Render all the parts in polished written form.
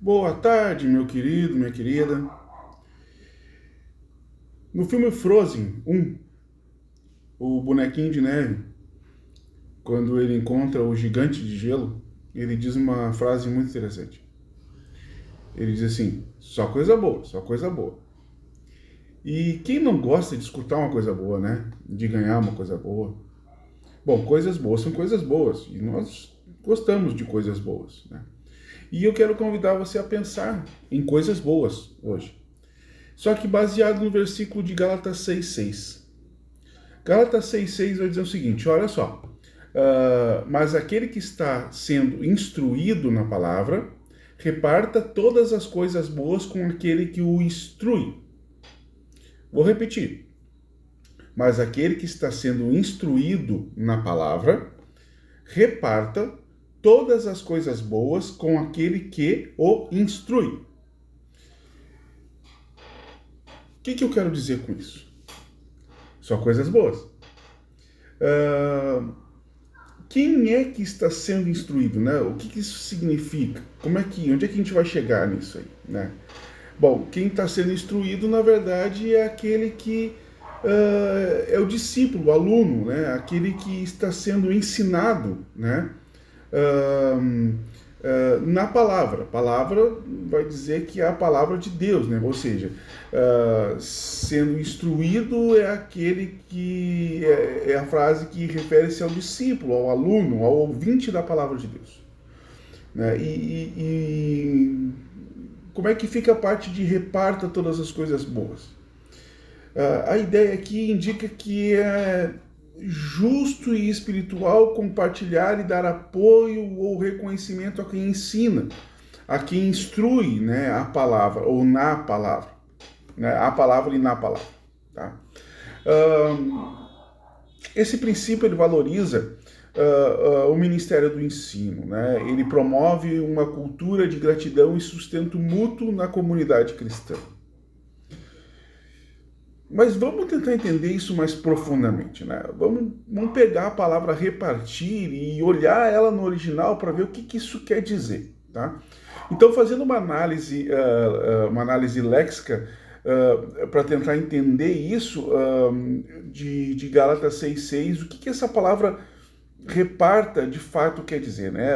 Boa tarde, meu querido, minha querida. No filme Frozen 1, o bonequinho de neve, quando ele encontra o gigante de gelo, ele diz uma frase muito interessante. Ele diz assim: só coisa boa, só coisa boa. E quem não gosta de escutar uma coisa boa, né? De ganhar uma coisa boa? Bom, coisas boas são coisas boas e nós gostamos de coisas boas, né? E eu quero convidar você a pensar em coisas boas hoje. Só que baseado no versículo de Gálatas 6,6. Gálatas 6,6 vai dizer o seguinte: olha só. Mas aquele que está sendo instruído na palavra, reparta todas as coisas boas com aquele que o instrui. Vou repetir. Mas aquele que está sendo instruído na palavra, reparta todas as coisas boas com aquele que o instrui. O que eu quero dizer com isso? Só coisas boas. Quem é que está sendo instruído, né? O que isso significa? Onde é que a gente vai chegar nisso aí, né? Bom, quem está sendo instruído, na verdade, é aquele que é o discípulo, o aluno, né? Aquele que está sendo ensinado, né? Na palavra. A palavra vai dizer que é a palavra de Deus, né? Ou seja, sendo instruído é aquele que é a frase que refere-se ao discípulo, ao aluno, ao ouvinte da palavra de Deus. Né? E como é que fica a parte de reparta todas as coisas boas? A ideia aqui indica que é justo e espiritual compartilhar e dar apoio ou reconhecimento a quem ensina, a quem instrui, né, a palavra, ou na palavra, né, a palavra e na palavra. Tá? Esse princípio ele valoriza o Ministério do Ensino, né? Ele promove uma cultura de gratidão e sustento mútuo na comunidade cristã. Mas vamos tentar entender isso mais profundamente, né? Vamos pegar a palavra repartir e olhar ela no original para ver o que isso quer dizer, tá? Então, fazendo uma análise léxica para tentar entender isso de Gálatas 6,6, o que essa palavra reparta de fato quer dizer, né?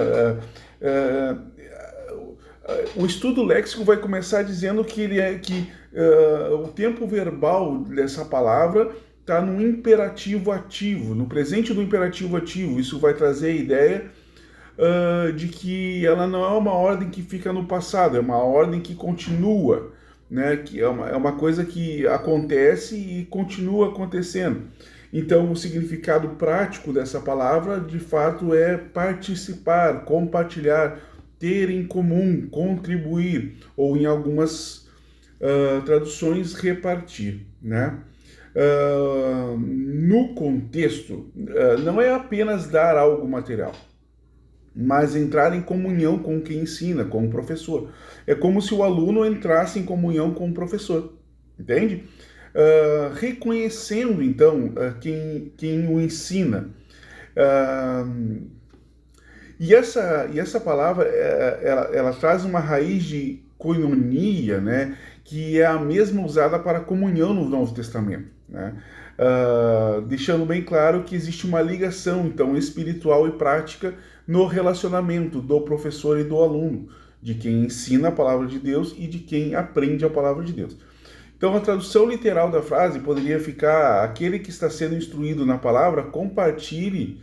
O estudo léxico vai começar dizendo que o tempo verbal dessa palavra está no imperativo ativo, no presente do imperativo ativo. Isso vai trazer a ideia de que ela não é uma ordem que fica no passado, é uma ordem que continua, né? Que é uma coisa que acontece e continua acontecendo. Então, o significado prático dessa palavra, de fato, é participar, compartilhar, ter em comum, contribuir, ou em algumas traduções, repartir, né? No contexto, não é apenas dar algo material, mas entrar em comunhão com quem ensina, com o professor. É como se o aluno entrasse em comunhão com o professor, entende? Reconhecendo, então, quem o ensina. E essa palavra, ela traz uma raiz de koinonia, né, que é a mesma usada para comunhão no Novo Testamento, né? Deixando bem claro que existe uma ligação, então, espiritual e prática no relacionamento do professor e do aluno, de quem ensina a palavra de Deus e de quem aprende a palavra de Deus. Então, a tradução literal da frase poderia ficar: aquele que está sendo instruído na palavra, compartilhe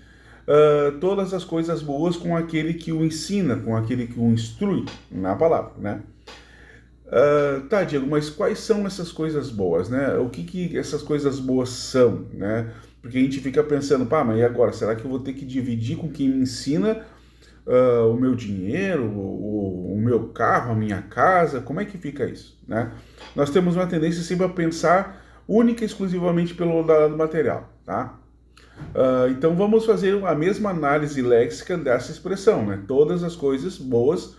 todas as coisas boas com aquele que o ensina, com aquele que o instrui na palavra, né? Tá, Diego, mas quais são essas coisas boas, né? O que essas coisas boas são, né? Porque a gente fica pensando, pá, mas e agora? Será que eu vou ter que dividir com quem me ensina o meu dinheiro, o meu carro, a minha casa? Como é que fica isso, né? Nós temos uma tendência sempre a pensar única e exclusivamente pelo lado material, tá? Então vamos fazer a mesma análise léxica dessa expressão, né? Todas as coisas boas,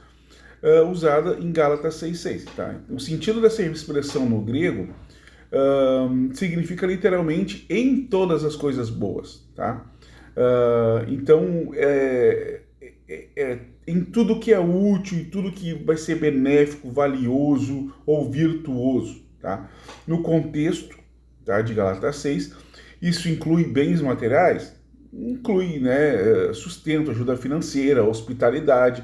usada em Gálatas 6,6. Tá? O sentido dessa expressão no grego significa literalmente em todas as coisas boas. Tá? Então em tudo que é útil, em tudo que vai ser benéfico, valioso ou virtuoso. Tá? No contexto, tá, de Gálatas 6, isso inclui bens materiais? Inclui, né, sustento, ajuda financeira, hospitalidade.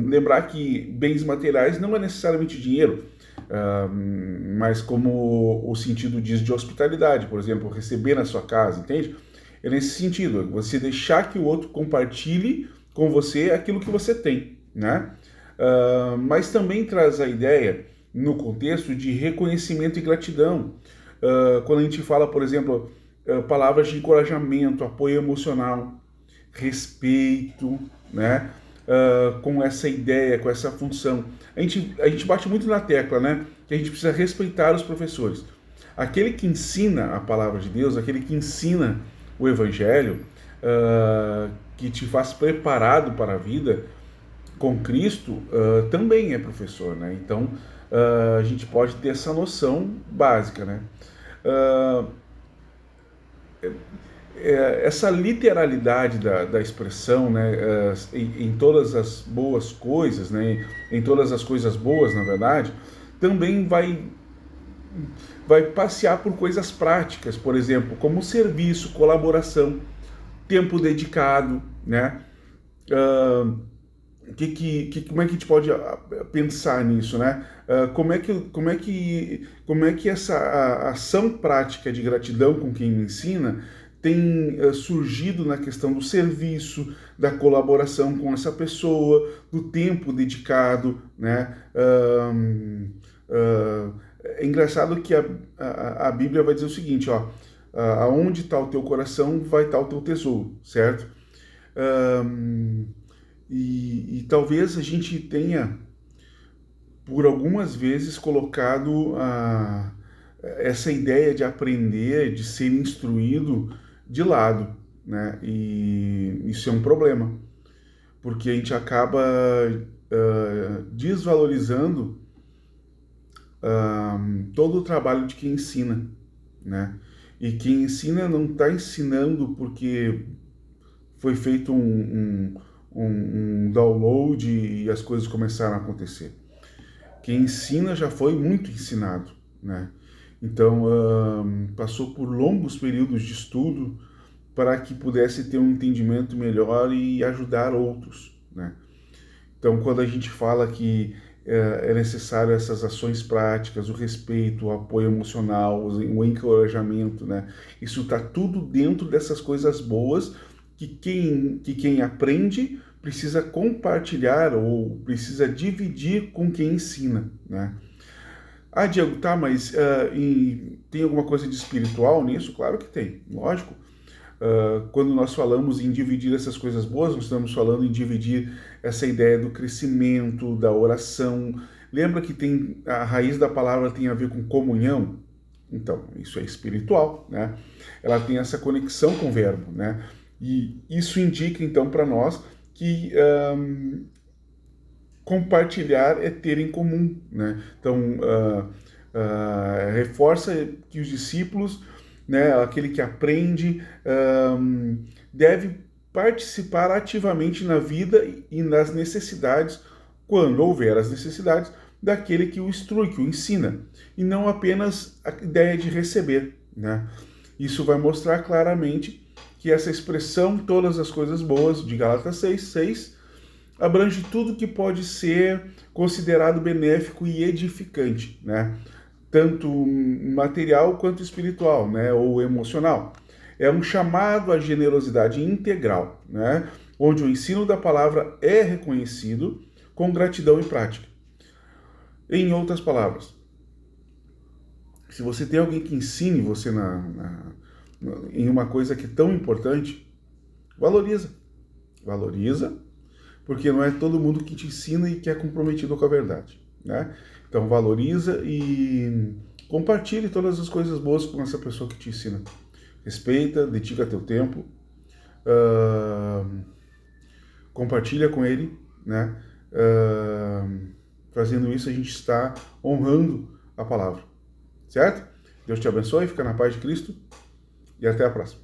Lembrar que bens materiais não é necessariamente dinheiro, mas como o sentido diz de hospitalidade, por exemplo, receber na sua casa, entende? É nesse sentido, você deixar que o outro compartilhe com você aquilo que você tem, né? Mas também traz a ideia, no contexto, de reconhecimento e gratidão. Quando a gente fala, por exemplo, palavras de encorajamento, apoio emocional, respeito, né? Com essa ideia, com essa função. A gente bate muito na tecla, né? Que a gente precisa respeitar os professores. Aquele que ensina a palavra de Deus, aquele que ensina o Evangelho, que te faz preparado para a vida com Cristo, também é professor, né? Então, a gente pode ter essa noção básica, né? Uh, Essa literalidade da expressão, né, em todas as boas coisas, né, em todas as coisas boas, na verdade, também vai passear por coisas práticas, por exemplo, como serviço, colaboração, tempo dedicado, né? Como é que a gente pode pensar nisso, né? Como é que essa ação prática de gratidão com quem me ensina tem surgido na questão do serviço, da colaboração com essa pessoa, do tempo dedicado, né? É engraçado que a Bíblia vai dizer o seguinte, ó, aonde está o teu coração, vai estar o teu tesouro, certo? E talvez a gente tenha, por algumas vezes, colocado essa ideia de aprender, de ser instruído de lado, né? E isso é um problema, porque a gente acaba desvalorizando todo o trabalho de quem ensina, né? E quem ensina não está ensinando porque foi feito um download e as coisas começaram a acontecer. Quem ensina já foi muito ensinado, né? Então, passou por longos períodos de estudo para que pudesse ter um entendimento melhor e ajudar outros, né? Então, quando a gente fala que é necessário essas ações práticas, o respeito, o apoio emocional, o encorajamento, né? Isso está tudo dentro dessas coisas boas que quem aprende precisa compartilhar ou precisa dividir com quem ensina, né? Ah, Diego, tá, mas tem alguma coisa de espiritual nisso? Claro que tem, lógico. Quando nós falamos em dividir essas coisas boas, nós estamos falando em dividir essa ideia do crescimento, da oração. Lembra que tem a raiz da palavra tem a ver com comunhão? Então, isso é espiritual, né? Ela tem essa conexão com o verbo, né? E isso indica, então, para nós que compartilhar é ter em comum, né? Então, reforça que os discípulos, né, aquele que aprende, deve participar ativamente na vida e nas necessidades, quando houver as necessidades, daquele que o instrui, que o ensina, e não apenas a ideia de receber, né? Isso vai mostrar claramente que essa expressão, todas as coisas boas, de Gálatas 6:6, abrange tudo que pode ser considerado benéfico e edificante, né? Tanto material quanto espiritual, né? Ou emocional. É um chamado à generosidade integral, né? Onde o ensino da palavra é reconhecido com gratidão e prática. Em outras palavras, se você tem alguém que ensine você em uma coisa que é tão importante, valoriza. Valoriza, porque não é todo mundo que te ensina e que é comprometido com a verdade, né? Então valoriza e compartilhe todas as coisas boas com essa pessoa que te ensina. Respeita, dedica teu tempo, compartilha com ele, né? Fazendo isso a gente está honrando a palavra, certo? Deus te abençoe, fica na paz de Cristo e até a próxima.